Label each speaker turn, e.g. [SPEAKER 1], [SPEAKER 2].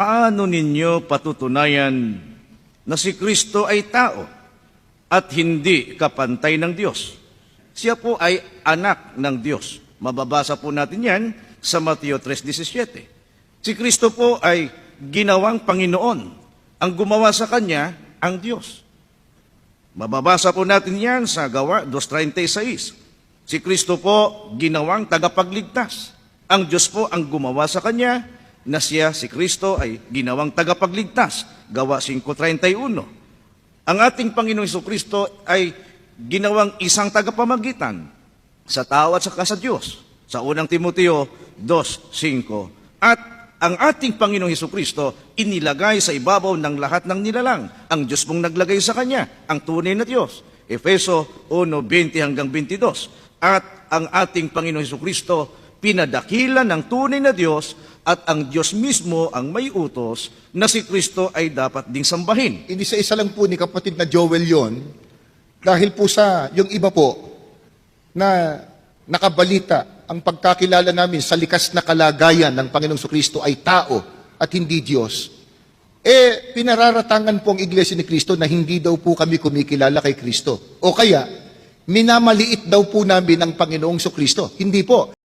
[SPEAKER 1] Paano ninyo patutunayan na si Kristo ay tao at hindi kapantay ng Diyos? Siya po ay anak ng Diyos. Mababasa po natin yan sa Mateo 3:17. Si Kristo po ay ginawang Panginoon. Ang gumawa sa Kanya, ang Diyos. Mababasa po natin yan sa Gawa 2:36. Si Kristo po ginawang tagapagligtas. Ang Diyos po ang gumawa sa Kanya, na siya, si Kristo, ay ginawang tagapagligtas. Gawa 5:31. Ang ating Panginoong Jesucristo ay ginawang isang tagapamagitan sa tao at saka sa Diyos. Sa unang Timoteo 2:5. At ang ating Panginoong Jesucristo inilagay sa ibabaw ng lahat ng nilalang. Ang Diyos mong naglagay sa Kanya, ang tunay na Diyos. Efeso 1:20-22. At ang ating Panginoong Jesucristo pinadakilan ng tunay na Diyos at ang Diyos mismo ang may utos na si Kristo ay dapat ding sambahin.
[SPEAKER 2] Hindi sa isa lang po ni kapatid na Joel yon, dahil po sa yung iba po na nakabalita ang pagkakilala namin sa likas na kalagayan ng Panginoong Kristo ay tao at hindi Diyos. Pinararatangan po ang Iglesia ni Kristo na hindi daw po kami kumikilala kay Kristo. O kaya, minamaliit daw po namin ang Panginoong Kristo. Hindi po.